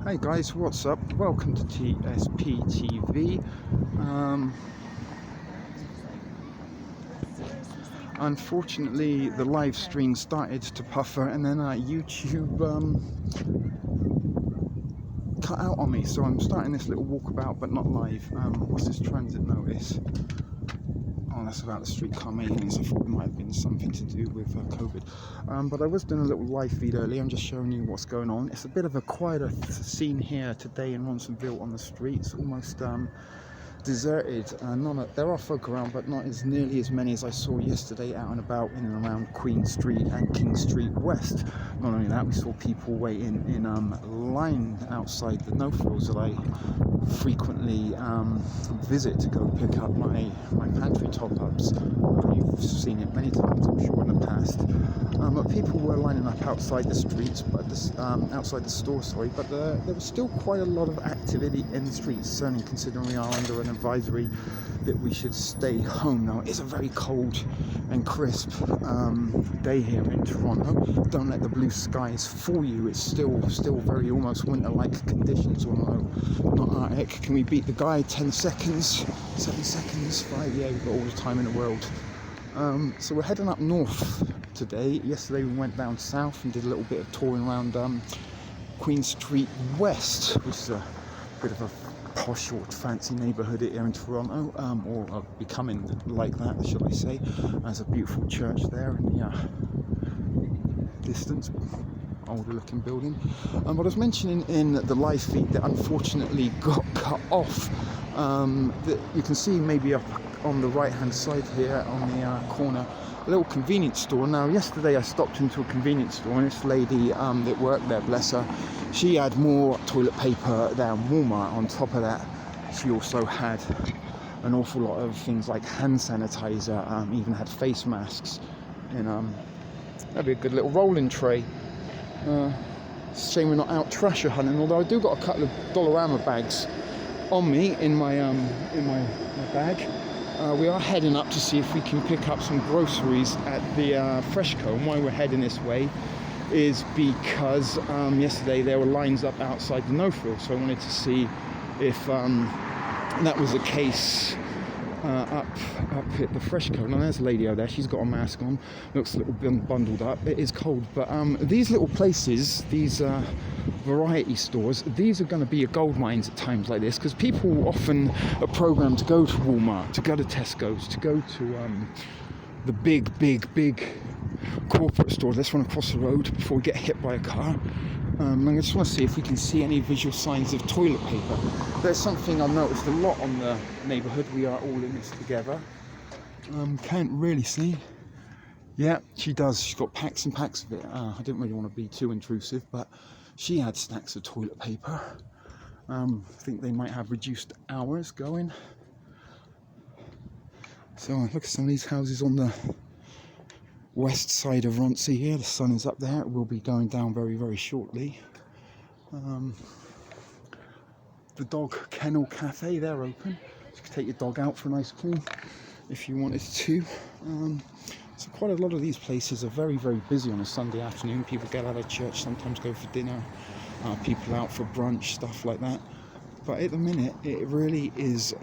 Hey guys, what's up? Welcome to TSP TV. Unfortunately, the live stream started to puffer and then YouTube cut out on me, so I'm starting this little walkabout but not live. What's this transit notice? Oh, that's about the streetcar maintenance. I thought it might have been something to do with COVID. But I was doing a little live feed earlier. I'm just showing you what's going on. It's a bit of a quieter scene here today in Ronsonville on the streets. Almost deserted. There are folk around, but not as nearly as many as I saw yesterday out and about in and around Queen Street and King Street West. Not only that, we saw people waiting in line outside the no-frills that I frequently visit to go pick up my pantry top-ups. You've seen it many times, I'm sure, in the past. But people were lining up outside the streets, but outside the store, sorry. But there was still quite a lot of activity in the streets, certainly considering we are under an advisory that we should stay home. Now, it is a very cold and crisp day here in Toronto. Don't let the blue skies fool you. It's still very almost winter-like conditions, although not Arctic. Can we beat the guy? 10 seconds, 7 seconds, 5. Yeah, we've got all the time in the world. So we're heading up north today. Yesterday we went down south and did a little bit of touring around Queen Street West, which is a bit of a posh or fancy neighbourhood here in Toronto, or becoming like that, should I say. There's a beautiful church there in the distance, older looking building. But I was mentioning in the live feed that unfortunately got cut off. That you can see maybe up on the right hand side here on the corner, a little convenience store. Now yesterday I stopped into a convenience store and this lady that worked there, bless her, she had more toilet paper than Walmart. On top of that, she also had an awful lot of things like hand sanitizer, even had face masks, and that'd be a good little rolling tray. Shame we're not out treasure hunting, although I do got a couple of Dollarama bags on me in my bag. We are heading up to see if we can pick up some groceries at the Freshco. And why we're heading this way is because yesterday there were lines up outside the no-frill, so I wanted to see if that was the case up at the Freshco. Now there's a lady out there, she's got a mask on, looks a little bundled up. It is cold, but these little places, these variety stores, these are going to be your gold mines at times like this, because people often are programmed to go to Walmart, to go to Tesco's, to go to the big corporate stores. Let's run across the road before we get hit by a car. I just want to see if we can see any visual signs of toilet paper. There's something I've noticed a lot on the neighbourhood. We are all in this together. Can't really see. Yeah, she does. She's got packs and packs of it. I didn't really want to be too intrusive, but she had stacks of toilet paper. I think they might have reduced hours going. So look at some of these houses on the west side of Roncy here. The sun is up there. It will be going down very, very shortly. The dog kennel cafe, they're open. You can take your dog out for a nice clean if you wanted to. So quite a lot of these places are very, very busy on a Sunday afternoon. People get out of church, sometimes go for dinner, people out for brunch, stuff like that. But at the minute, it really is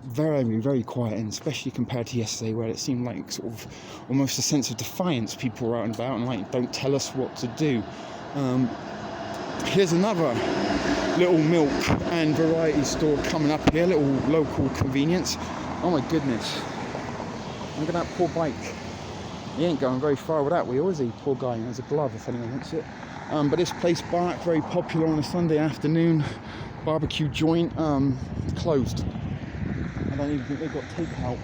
very, very quiet, and especially compared to yesterday, where it seemed like sort of almost a sense of defiance. People were out and about and like, don't tell us what to do. Here's another little milk and variety store coming up here, little local convenience. Oh my goodness, look at that poor bike. He ain't going very far with that wheel, is he? Poor guy. There's a glove if anyone wants it. But this place, Bark, very popular on a Sunday afternoon barbecue joint, closed. I don't even think they've got takeout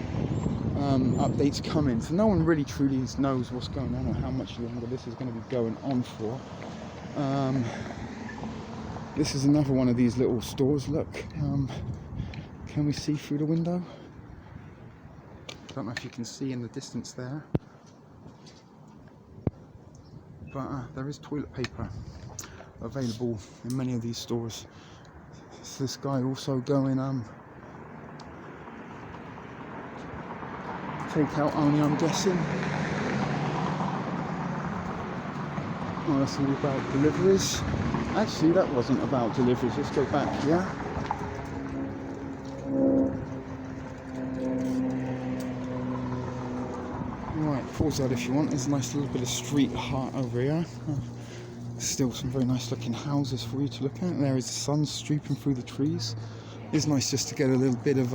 updates coming, so no one really truly knows what's going on or how much longer this is going to be going on for. This is another one of these little stores. Look, can we see through the window? I don't know if you can see in the distance there, but there is toilet paper available in many of these stores. So this guy also going takeout only, I'm guessing. Oh, that's all about deliveries. Actually, that wasn't about deliveries. Let's go back here. Right, pause that if you want. There's a nice little bit of street art over here. Still some very nice looking houses for you to look at. There is the sun streeping through the trees. It's nice just to get a little bit of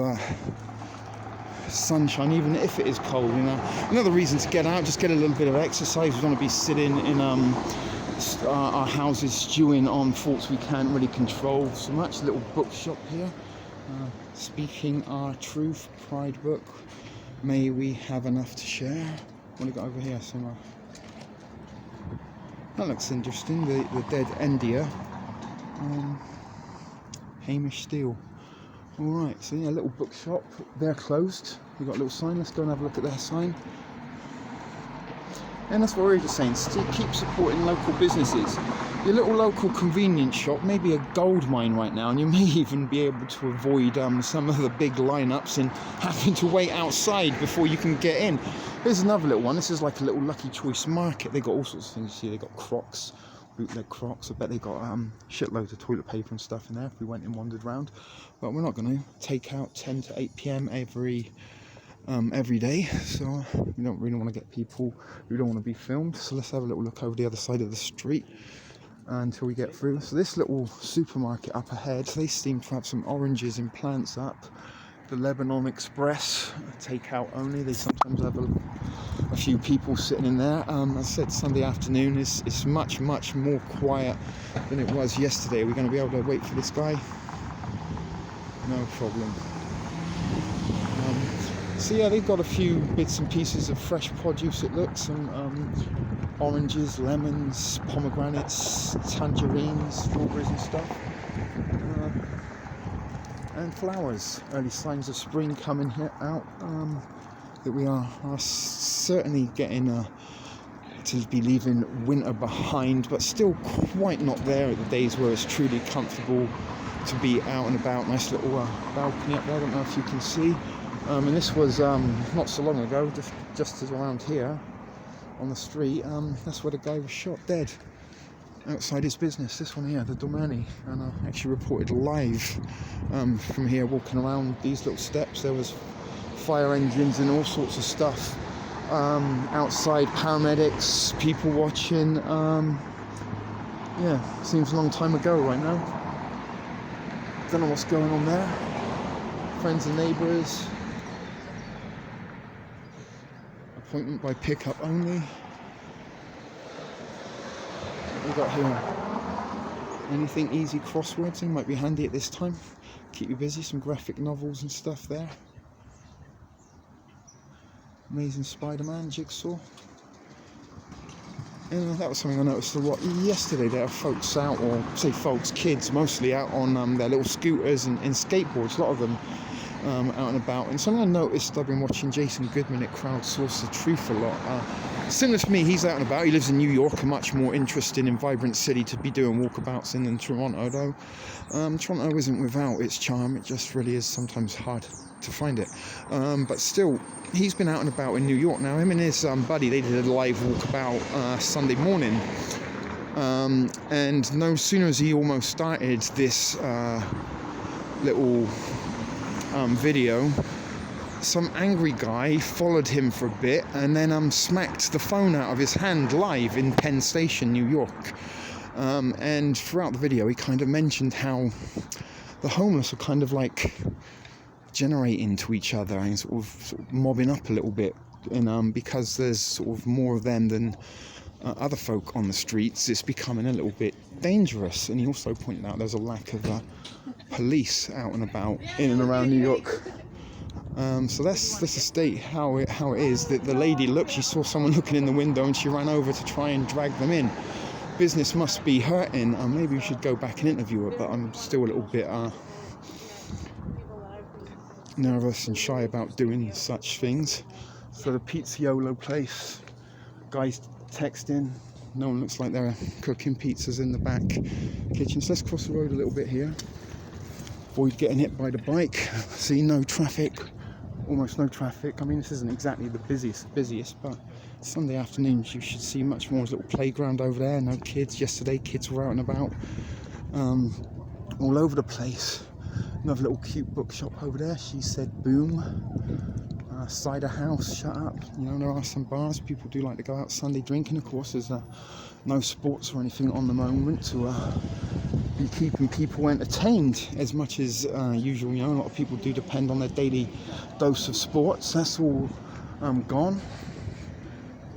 sunshine, even if it is cold, you know. Another reason to get out, just get a little bit of exercise. We don't want to be sitting in our houses stewing on thoughts we can't really control. So much little bookshop here. Speaking Our Truth, Pride book. May we have enough to share. What do we got over here? Some that looks interesting. The dead India. Hamish Steele. Alright, so yeah, a little bookshop. They're closed. We've got a little sign. Let's go and have a look at their sign. And that's what we're just saying. Still keep supporting local businesses. Your little local convenience shop may be a gold mine right now, and you may even be able to avoid some of the big lineups and having to wait outside before you can get in. Here's another little one. This is like a little Lucky Choice market. They got all sorts of things here. They got Crocs, bootleg Crocs. I bet they got shitloads of toilet paper and stuff in there if we went and wandered around. But we're not going to take out 10 to 8 p.m. every day, so we don't really want to get people who don't want to be filmed. So let's have a little look over the other side of the street until we get through. So this little supermarket up ahead, they seem to have some oranges and plants up. The Lebanon Express, takeout only. They sometimes have a few people sitting in there. As I said, Sunday afternoon is much more quiet than it was yesterday. Are we going to be able to wait for this guy? No problem. So yeah, they've got a few bits and pieces of fresh produce, it looks, some oranges, lemons, pomegranates, tangerines, strawberries and stuff, and flowers. Early signs of spring coming here out, that we are certainly getting to be leaving winter behind, but still quite not there at the days where it's truly comfortable to be out and about. Nice little balcony up there, I don't know if you can see. And this was not so long ago, just as around here on the street. That's where the guy was shot dead outside his business. This one here, the Domani, and I actually reported live from here, walking around these little steps. There was fire engines and all sorts of stuff outside, paramedics, people watching. Yeah, seems a long time ago right now. Don't know what's going on there. Friends and neighbours. Appointment by pickup only. What we got here? Anything easy crosswords in might be handy at this time. Keep you busy. Some graphic novels and stuff there. Amazing Spider-Man, Jigsaw. And that was something I noticed a lot yesterday. There are folks out, or say folks, kids mostly, out on their little scooters and skateboards. A lot of them out and about. And something I noticed, I've been watching Jason Goodman at Crowdsource the Truth a lot. Similar to me, he's out and about. He lives in New York, a much more interesting and vibrant city to be doing walkabouts in than Toronto, though. Toronto isn't without its charm. It just really is sometimes hard to find it. But still, he's been out and about in New York now. Him and his buddy, they did a live walkabout Sunday morning. And no sooner as he almost started this little video, some angry guy followed him for a bit and then smacked the phone out of his hand live in Penn Station, New York. And throughout the video, he kind of mentioned how the homeless are kind of like generating to each other and sort of mobbing up a little bit, and because there's sort of more of them than other folk on the streets, it's becoming a little bit dangerous. And he also pointed out there's a lack of police out and about in and around New York. So let's just state how it is. That the lady looked, she saw someone looking in the window and she ran over to try and drag them in. Business must be hurting. Maybe we should go back and interview her, but I'm still a little bit nervous and shy about doing such things. So the Pizziolo place, guys texting, no one looks like they're cooking pizzas in the back kitchen. So let's cross the road a little bit here, avoid getting hit by the bike. See, no traffic, almost no traffic. I mean, this isn't exactly the busiest, but Sunday afternoons you should see much more. There's a little playground over there, no kids. Yesterday kids were out and about, all over the place. Another little cute bookshop over there, She Said Boom. Cider house, shut up. You know, there are some bars, people do like to go out Sunday drinking. Of course, there's no sports or anything on the moment to be keeping people entertained as much as usual. You know, a lot of people do depend on their daily dose of sports. That's all gone.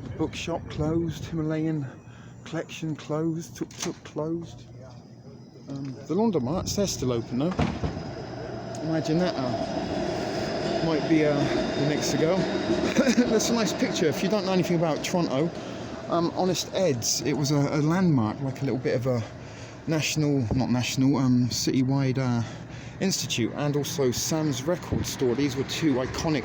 The bookshop closed, Himalayan collection closed, tuk-tuk closed. The laundromats, they're still open though. Imagine that. Might be the next to go. That's a nice picture. If you don't know anything about Toronto, Honest Ed's, it was a landmark, like a little bit of a citywide institute, and also Sam's Record Store. These were two iconic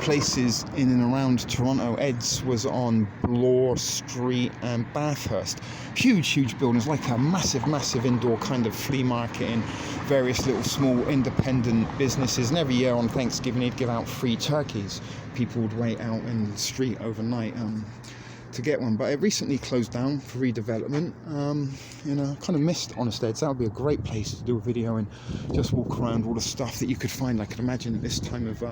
places in and around Toronto. Ed's was on Bloor Street and Bathurst. Huge buildings, like a massive indoor kind of flea market in various little small independent businesses. And every year on Thanksgiving he'd give out free turkeys. People would wait out in the street overnight to get one, but it recently closed down for redevelopment. You know, I kind of missed Honest Ed's. That would be a great place to do a video and just walk around all the stuff that you could find. I could imagine at this time of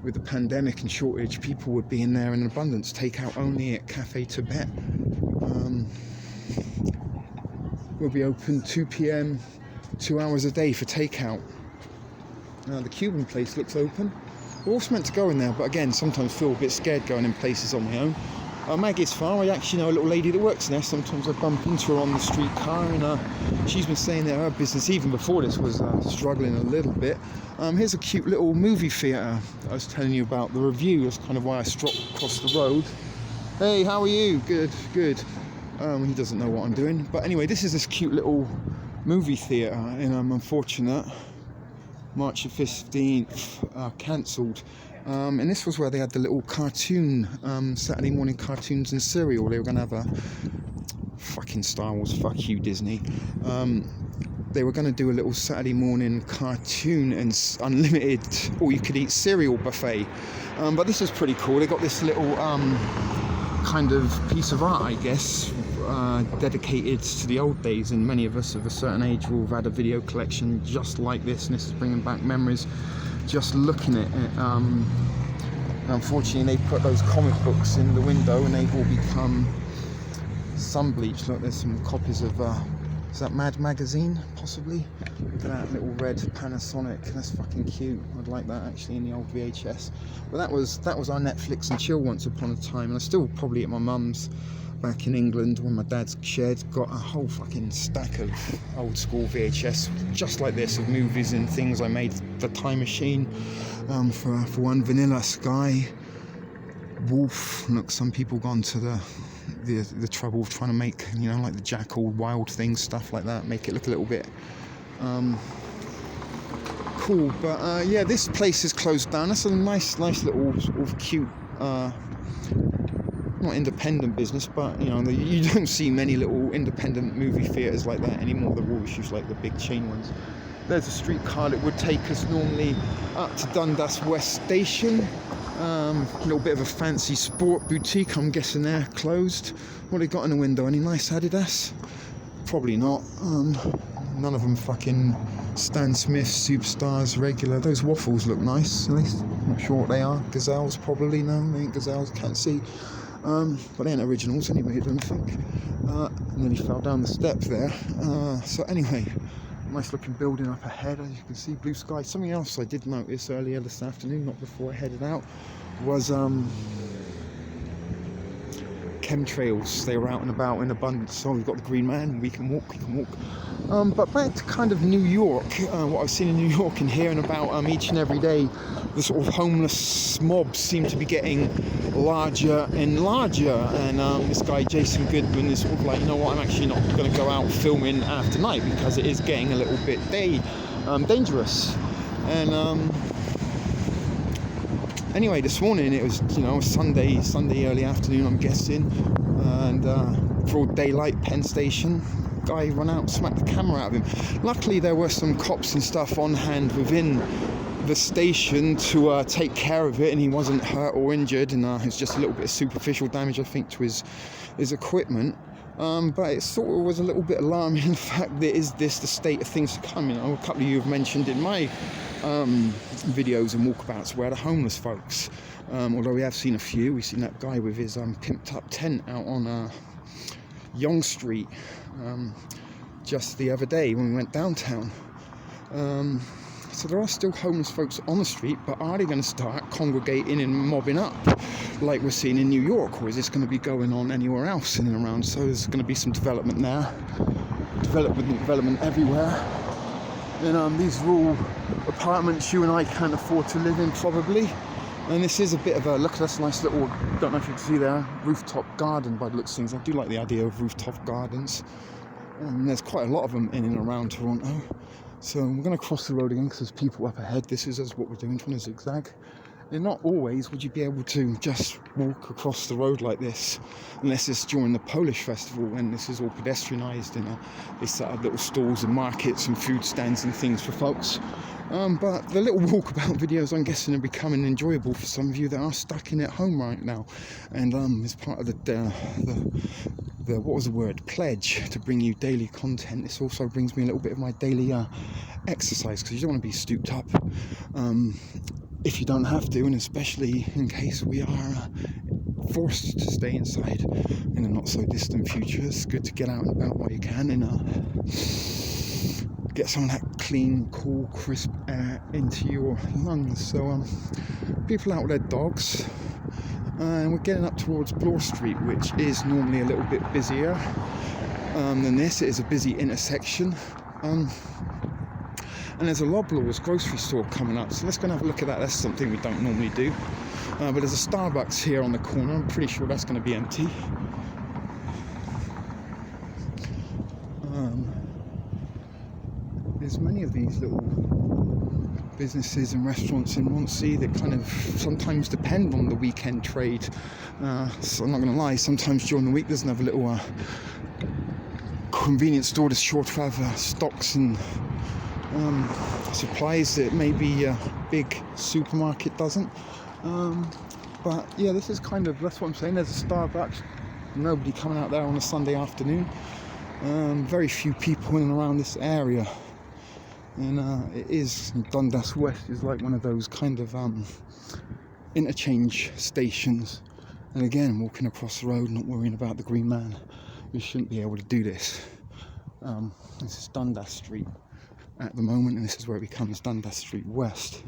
with the pandemic and shortage, people would be in there in abundance. Takeout only at Cafe Tibet. We'll be open 2 p.m, 2 hours a day for takeout. The Cuban place looks open. We're also meant to go in there, but again, sometimes feel a bit scared going in places on my own. Maggie's Farm, I actually know a little lady that works there. Sometimes I bump into her on the streetcar, and she's been saying that her business, even before this, was struggling a little bit. Here's a cute little movie theatre I was telling you about, the review. That's kind of why I stropped across the road. Hey, how are you? Good. He doesn't know what I'm doing. But anyway, this cute little movie theatre in Unfortunate. March the 15th, cancelled. And this was where they had the little cartoon, Saturday morning cartoons and cereal. They were going to have a fucking Star Wars, fuck you Disney. They were going to do a little Saturday morning cartoon and unlimited all-you-could-eat cereal buffet. But this is pretty cool. They got this little kind of piece of art, I guess, dedicated to the old days, and many of us of a certain age will have had a video collection just like this, and this is bringing back memories just looking at it. Unfortunately, they put those comic books in the window and they've all become sun bleached. Look, there's some copies of is that Mad Magazine, possibly? Look at that little red Panasonic. That's fucking cute. I'd like that actually in the old VHS. But that was our Netflix and chill once upon a time, and I still probably at my mum's back in England when my dad's shed got a whole fucking stack of old school VHS just like this of movies and things. I made the Time Machine for one, Vanilla Sky, Wolf. Look, some people gone to the trouble of trying to make, you know, like the Jackal, Wild Things, stuff like that, make it look a little bit cool. But yeah, this place is closed down. That's a nice little sort of cute not independent business, but you know, you don't see many little independent movie theatres like that anymore. They're always just like the big chain ones. There's a streetcar that would take us normally up to Dundas West Station. A little bit of a fancy sport boutique, I'm guessing they're closed. What they got in the window? Any nice Adidas? Probably not. None of them fucking Stan Smith, Superstars, regular. Those waffles look nice, at least. Not sure what they are. Gazelles, probably. No, they ain't Gazelles, can't see. But they ain't originals anyway, I don't think. And then he fell down the step there. So anyway, nice looking building up ahead, as you can see, blue sky. Something else I did notice earlier this afternoon, not before I headed out, was chemtrails. They were out and about in abundance. So we've got the Green Man, we can walk. But back to kind of New York, what I've seen in New York and hearing about each and every day, the sort of homeless mobs seem to be getting larger and larger. And this guy Jason Goodman is sort of like, you know what, I'm actually not going to go out filming after night because it is getting a little bit dangerous. And anyway, this morning it was, you know, Sunday early afternoon, I'm guessing, and broad daylight, Penn Station. Guy ran out and smacked the camera out of him. Luckily there were some cops and stuff on hand within the station to take care of it, and he wasn't hurt or injured, and it's just a little bit of superficial damage, I think, to his equipment. But it sort of was a little bit alarming, in fact, that is this the state of things to come. You know, a couple of you have mentioned in my videos and walkabouts where the homeless folks, although we have seen a few. We've seen that guy with his pimped up tent out on Young Street just the other day when we went downtown. So there are still homeless folks on the street, but are they going to start congregating and mobbing up like we're seeing in New York, or is this going to be going on anywhere else in and around? So there's going to be some development there, development everywhere. And these rural apartments you and I can't afford to live in, probably. And this is a bit of a look at this nice little, don't know if you can see there, rooftop garden by the looks of things. I do like the idea of rooftop gardens. And there's quite a lot of them in and around Toronto. So we're going to cross the road again because there's people up ahead. This is what we're doing, trying to zigzag. And not always would you be able to just walk across the road like this, unless it's during the Polish festival when this is all pedestrianised and they set up little stalls and markets and food stands and things for folks. But the little walkabout videos, I'm guessing, are becoming enjoyable for some of you that are stuck in at home right now. And as part of the what was the word, pledge to bring you daily content, this also brings me a little bit of my daily exercise, because you don't want to be stooped up if you don't have to, and especially in case we are forced to stay inside in a not so distant future. It's good to get out and about while you can and get some of that clean, cool, crisp air into your lungs. So people out with their dogs, and we're getting up towards Bloor Street, which is normally a little bit busier than this. It is a busy intersection. And there's a Loblaws grocery store coming up, so let's go and have a look at that. That's something we don't normally do. But there's a Starbucks here on the corner. I'm pretty sure that's going to be empty. There's many of these little businesses and restaurants in Roncy that kind of sometimes depend on the weekend trade. So I'm not going to lie, sometimes during the week there's another little convenience store that's sure to have stocks and supplies that maybe a big supermarket doesn't. But yeah, this is kind of, that's what I'm saying. There's a Starbucks, nobody coming out there on a Sunday afternoon. Very few people in and around this area. And it is, Dundas West is like one of those kind of interchange stations. And again, walking across the road, not worrying about the green man. You shouldn't be able to do this. This is Dundas Street at the moment, and this is where it becomes Dundas Street West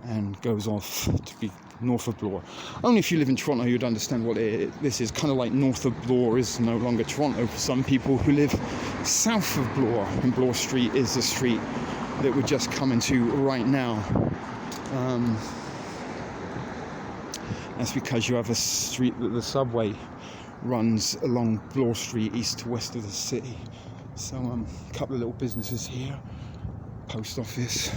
and goes off to be north of Bloor. Only if you live in Toronto you'd understand what this is. Kind of like north of Bloor is no longer Toronto for some people who live south of Bloor, and Bloor Street is the street that we're just coming to right now. That's because you have a street that the subway runs along Bloor Street east to west of the city. So a couple of little businesses here, post office,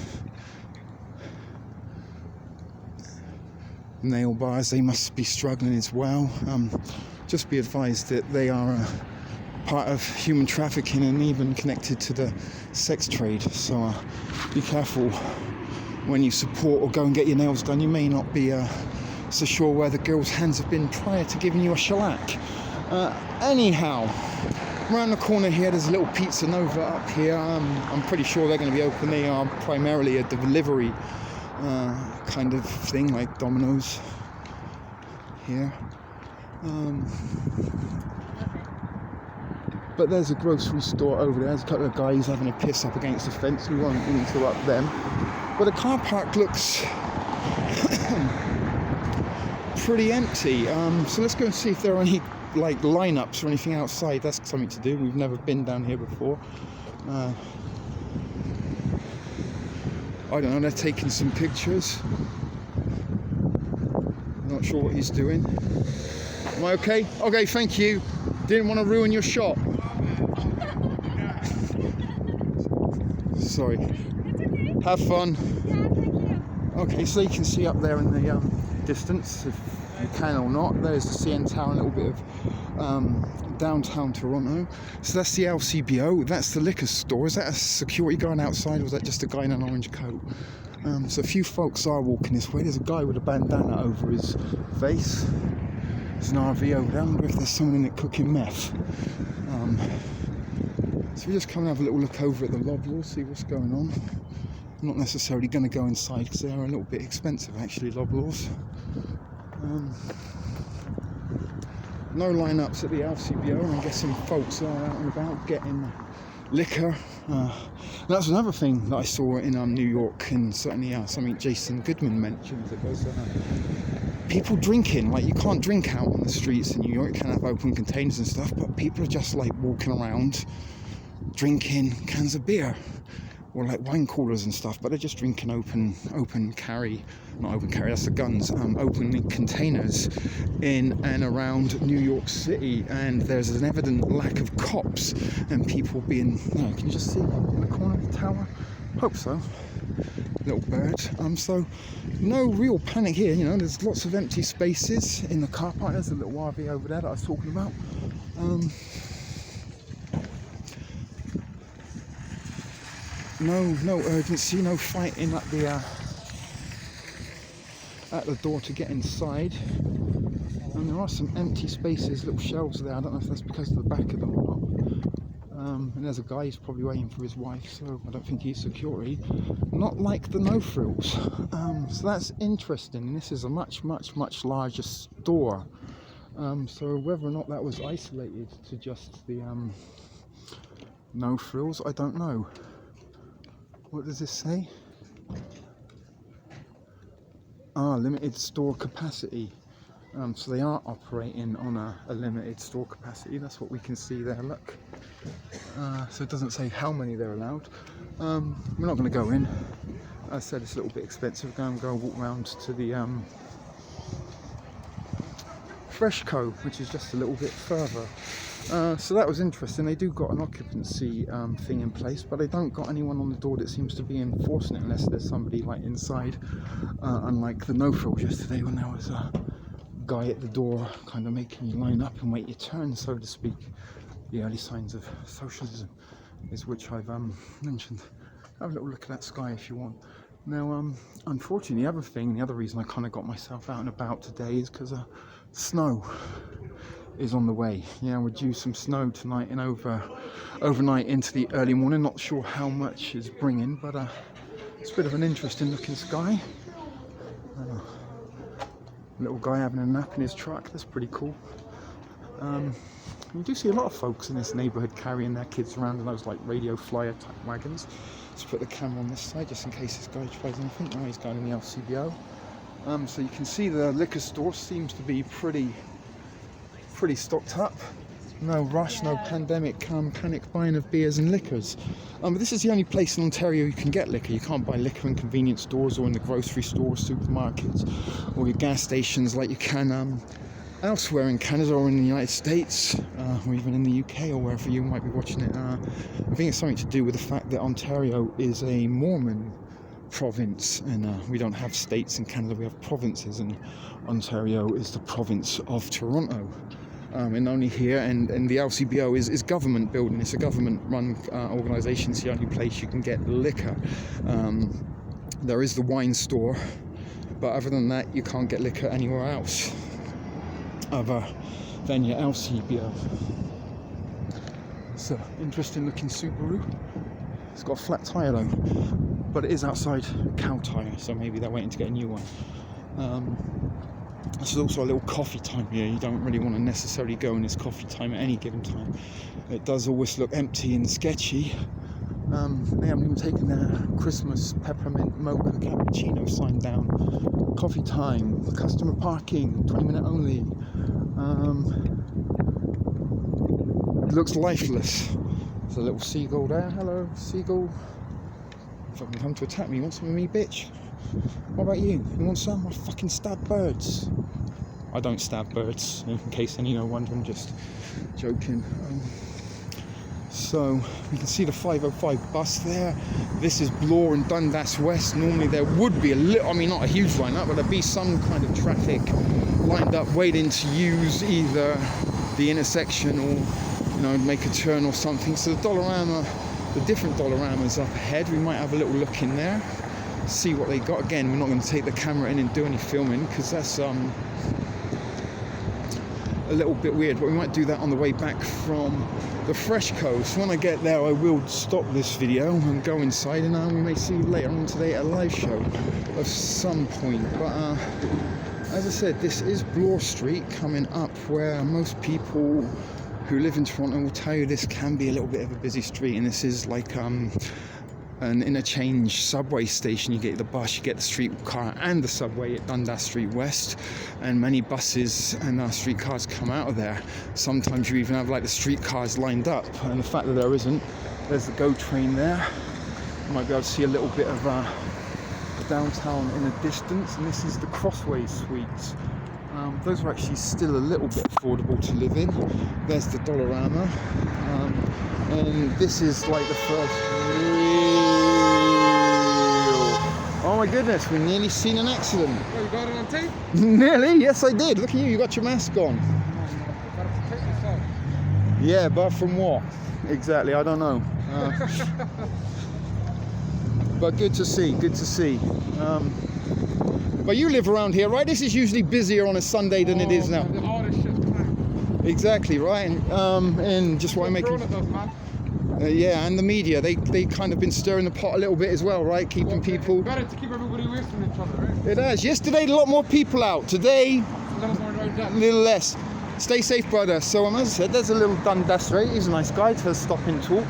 nail bars, they must be struggling as well. Just be advised that they are part of human trafficking and even connected to the sex trade. So be careful when you support or go and get your nails done. You may not be so sure where the girl's hands have been prior to giving you a shellac. Anyhow, around the corner here there's a little Pizza Nova up here. I'm pretty sure they're going to be open. They are primarily a delivery kind of thing, like Domino's here. But there's a grocery store over there. There's a couple of guys having a piss up against the fence. We won't interrupt them. But the car park looks pretty empty. So let's go and see if there are any like lineups or anything outside. That's something to do. We've never been down here before. I don't know, they're taking some pictures. Not sure what he's doing. Am I okay? Okay, thank you. Didn't want to ruin your shot. Sorry. Have fun. Okay, so you can see up there in the distance, if you can or not, there's the CN Tower, a little bit downtown Toronto. So that's the LCBO, that's the liquor store. Is that a security guard outside, or was that just a guy in an orange coat? So a few folks are walking this way. There's a guy with a bandana over his face. There's an RV over there. I wonder if there's someone in it cooking meth. So we just come and have a little look over at the Loblaws, see what's going on. I'm not necessarily going to go inside because they are a little bit expensive actually, Loblaws. No lineups at the LCBO, and I'm guessing folks are out and about getting liquor. That's another thing that I saw in New York, and certainly something Jason Goodman mentioned. It was people drinking. Like, you can't drink out on the streets in New York. You can have open containers and stuff, but people are just like walking around drinking cans of beer or like wine coolers and stuff, but they're just drinking open carry, not open carry, that's the guns, open containers in and around New York City. And there's an evident lack of cops and people being, can you just see in the corner of the tower? Hope so. Little bird. So no real panic here, there's lots of empty spaces in the car park. There's a little RV over there that I was talking about. No urgency, no fighting at the door to get inside. And there are some empty spaces, little shelves there. I don't know if that's because of the back of them or not. And there's a guy who's probably waiting for his wife, so I don't think he's security. Not like the no frills. So that's interesting. And this is a much larger store. So whether or not that was isolated to just the no frills, I don't know. What does this say? Limited store capacity. So they are operating on a limited store capacity. That's what we can see there, look. So it doesn't say how many they're allowed. We're not going to go in. As I said, it's a little bit expensive. Go walk around to the Freshco, which is just a little bit further. So that was interesting. They do got an occupancy thing in place, but they don't got anyone on the door that seems to be enforcing it unless there's somebody like inside. Unlike the no frills yesterday, when there was a guy at the door kind of making you line up and wait your turn, so to speak. The early signs of socialism is which I've mentioned. Have a little look at that sky if you want. Now, unfortunately, the other reason I kind of got myself out and about today is because snow is on the way. We're due some snow tonight and overnight into the early morning. Not sure how much is bringing, but it's a bit of an interesting looking sky. Little guy having a nap in his truck, that's pretty cool. You do see a lot of folks in this neighbourhood carrying their kids around in those like radio flyer type wagons. Let's put the camera on this side just in case this guy tries anything. Now he's going in the LCBO. So you can see the liquor store seems to be pretty stocked up. No rush, no pandemic panic buying of beers and liquors. But this is the only place in Ontario you can get liquor. You can't buy liquor in convenience stores or in the grocery stores, supermarkets, or your gas stations like you can elsewhere in Canada or in the United States, or even in the UK or wherever you might be watching it. I think it's something to do with the fact that Ontario is a Mormon province, and we don't have states in Canada, we have provinces, and Ontario is the province of Toronto. And only here, and the LCBO is government building. It's a government-run organisation. It's the only place you can get liquor. There is the wine store, but other than that, you can't get liquor anywhere else other than your LCBO. It's an interesting-looking Subaru. It's got a flat tyre though, but it is outside cow tyre, so maybe they're waiting to get a new one. This is also a little coffee time here. You don't really want to necessarily go in this coffee time at any given time. It does always look empty and sketchy. They haven't even taken their Christmas peppermint mocha cappuccino sign down. Coffee time, customer parking, 20-minute only. It looks lifeless. There's a little seagull there. Hello, seagull. Fucking come to attack me. You want some of me, bitch? What about you? You want some? I fucking stab birds. I don't stab birds, in case any are wondering, just joking. So you can see the 505 bus there. This is Bloor and Dundas West. Normally there would be a little, I mean not a huge lineup, but there'd be some kind of traffic lined up waiting to use either the intersection, or you know, make a turn or something. So the Dollarama, the different Dollaramas up ahead. We might have a little look in there, see what they got. Again, we're not going to take the camera in and do any filming because that's a little bit weird, but we might do that on the way back from the Fresh Coast. When I get there, I will stop this video and go inside, and we may see you later on today at a live show of some point. But as I said, this is Bloor Street coming up, where most people who live in Toronto will tell you this can be a little bit of a busy street, and this is like an interchange subway station. You get the bus, you get the streetcar and the subway at Dundas Street West, and many buses and streetcars come out of there. Sometimes you even have like the streetcars lined up, and the fact that there isn't, there's the GO train there. You might be able to see a little bit of downtown in the distance, and this is the Crossways Suites. Those are actually still a little bit affordable to live in. There's the Dollarama, and this is like the first oh my goodness, we've nearly seen an accident. Oh, you got it on tape? Nearly? Yes, I did. Look at you, you got your mask on. Gotta protect yourself. Yeah, but from what? Exactly, I don't know. But good to see, good to see. But you live around here, right? This is usually busier on a Sunday than it is now. All this shit's packed. Exactly, right? And just why making... yeah, and the media, they kind of been stirring the pot a little bit as well, right? Keeping people... Better to keep everybody away from each other, right? It has. Yesterday, a lot more people out. Today, a little less. Stay safe, brother. So, as I said, there's a little Dundas, right? He's a nice guy to stop and talk.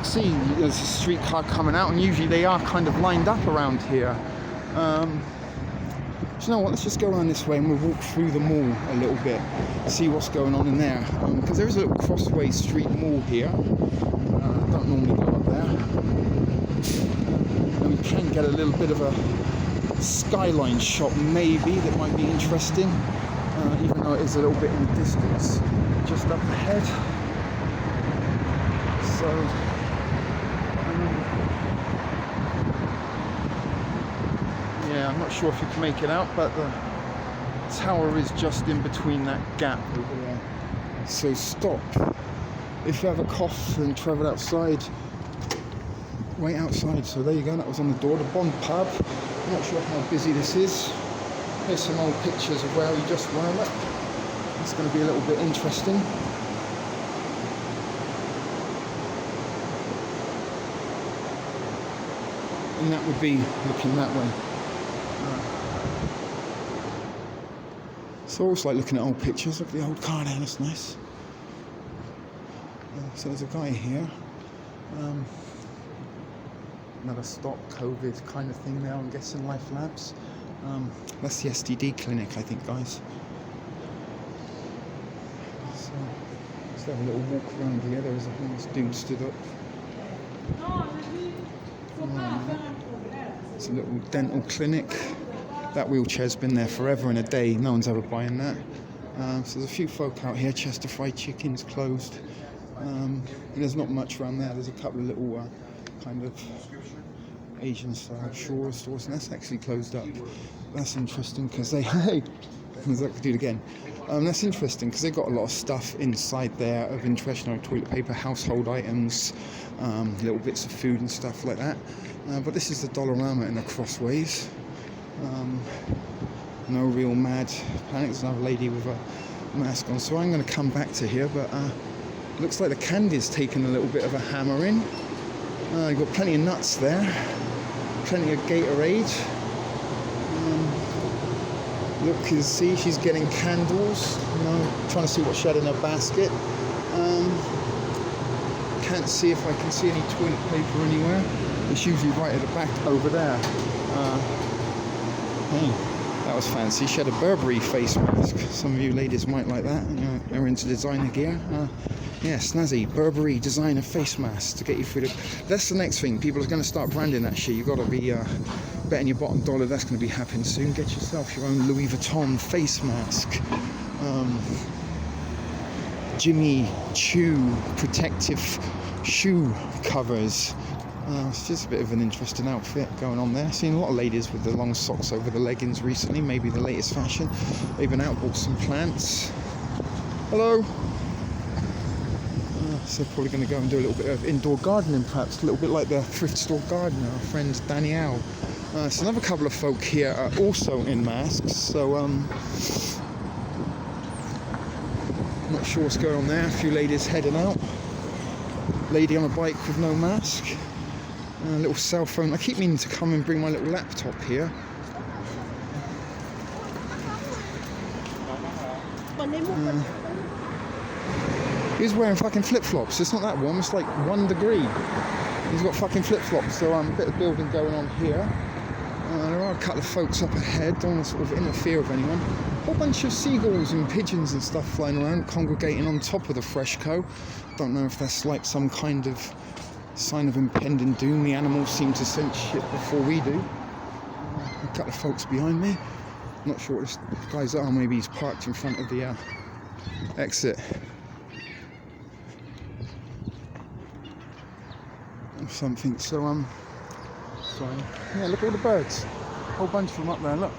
See, there's a streetcar coming out, and usually they are kind of lined up around here. Do you know what? Let's just go around this way and we'll walk through the mall a little bit, see what's going on in there. Because there is a little Crossway Street mall here. Don't normally go up there. And we can get a little bit of a skyline shot, maybe, that might be interesting. Even though it is a little bit in the distance, just up ahead. So. Yeah, I'm not sure if you can make it out, but the tower is just in between that gap over there. So stop. If you have a cough, then travel outside. Wait outside. So there you go, that was on the door. The Bond pub. I'm not sure how busy this is. Here's some old pictures of where we just were. It's going to be a little bit interesting. And that would be looking that way. So it's like looking at old pictures. Look at the old car there, that's nice. So there's a guy here. Another stop COVID kind of thing there, I'm guessing, Life Labs. That's the STD clinic, I think, guys. So let's have a little walk around here. There's a homeless dude stood up. It's a little dental clinic. That wheelchair's been there forever and a day. No one's ever buying that. So there's a few folk out here. Chester Fried Chicken's closed. There's not much around there. There's a couple of little kind of Asian style Shaw stores, and that's actually closed up. That's interesting because they... Hey! I could do it again. That's interesting because they've got a lot of stuff inside there of interest, you know, toilet paper, household items, little bits of food and stuff like that. But this is the Dollarama in the Crossways. No real mad panic. There's another lady with a mask on, so I'm going to come back to here, but looks like the candy's taken a little bit of a hammer in. You've got plenty of nuts there, plenty of Gatorade. Look, you can see she's getting candles, you know, trying to see what she had in her basket. Can't see if I can see any toilet paper anywhere. It's usually right at the back over there. Hey, that was fancy. She had a Burberry face mask. Some of you ladies might like that. You know, they're into designer gear. Yeah, snazzy Burberry designer face mask to get you through the... That's the next thing. People are going to start branding that shit. You've got to be betting your bottom dollar that's going to be happening soon. Get yourself your own Louis Vuitton face mask. Jimmy Choo protective shoe covers. It's just a bit of an interesting outfit going on there. I've seen a lot of ladies with the long socks over the leggings recently, maybe the latest fashion. They've been out, bought some plants. Hello. So probably going to go and do a little bit of indoor gardening, perhaps a little bit like the thrift store gardener, our friend Danielle. So another couple of folk here are also in masks, so not sure what's going on there. A few ladies heading out. Lady on a bike with no mask. A little cell phone. I keep meaning to come and bring my little laptop here. He's wearing fucking flip-flops. It's not that warm, it's like 1 degree. He's got fucking flip-flops, so a bit of building going on here. There are a couple of folks up ahead, don't want to sort of interfere with anyone. A whole bunch of seagulls and pigeons and stuff flying around, congregating on top of the Freshco. Don't know if that's like some kind of sign of impending doom. The animals seem to sense shit before we do. A couple of folks behind me. Not sure what this guy's are. Maybe he's parked in front of the exit. Or something. So fine. Yeah, look at all the birds. A whole bunch of them up there. Look,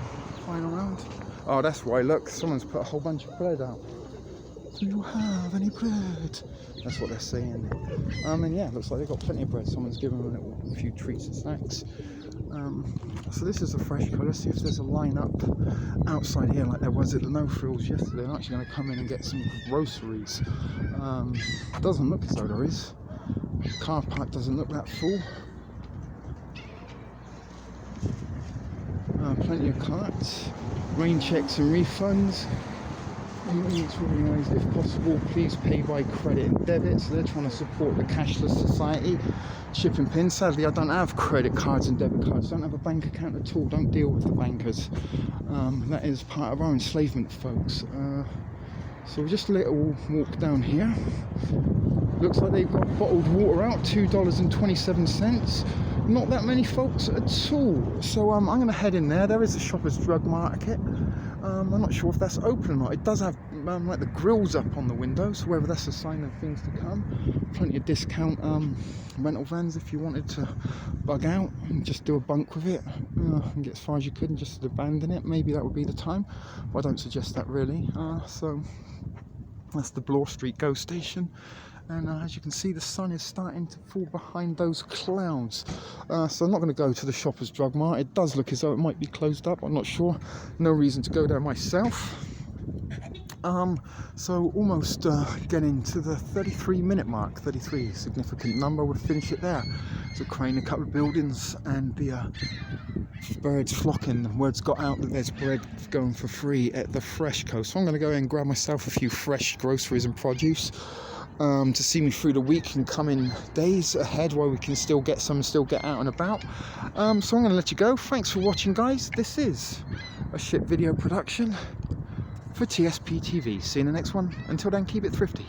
flying around. Oh, that's why. Look, someone's put a whole bunch of bread out. Do you have any bread? That's what they're saying. And yeah, looks like they've got plenty of bread. Someone's given them a few treats and snacks. So this is a Freshco. Let's see if there's a line up outside here like there was at the No Frills yesterday. I'm actually going to come in and get some groceries. Doesn't look as though there is. Car park doesn't look that full. Plenty of carts. Rain checks and refunds. It's really nice. If possible, please pay by credit and debit. So they're trying to support the cashless society. Shipping pin. Sadly, I don't have credit cards and debit cards. Don't have a bank account at all. Don't deal with the bankers. That is part of our enslavement, folks. So just a little walk down here. Looks like they've got bottled water out, $2.27. Not that many folks at all. So I'm going to head in there. There is a Shoppers Drug Market. I'm not sure if that's open or not. It does have like the grills up on the window, so whether that's a sign of things to come. Plenty of discount rental vans if you wanted to bug out and just do a bunk with it and get as far as you could and just abandon it. Maybe that would be the time, but I don't suggest that really. So that's the Bloor Street GO station. And as you can see, the sun is starting to fall behind those clouds. So I'm not going to go to the Shoppers Drug Mart. It does look as though it might be closed up. I'm not sure. No reason to go there myself. So almost getting to the 33-minute mark. 33, significant number. We'll finish it there. There's a crane, a couple of buildings, and the birds flocking. Word's got out that there's bread going for free at the Freshco. So I'm going to go and grab myself a few fresh groceries and produce. To see me through the week and coming days ahead while we can still get some and still get out and about. So I'm going to let you go. Thanks for watching, guys. This is a ship video production for TSP TV. See you in the next one. Until then, keep it thrifty.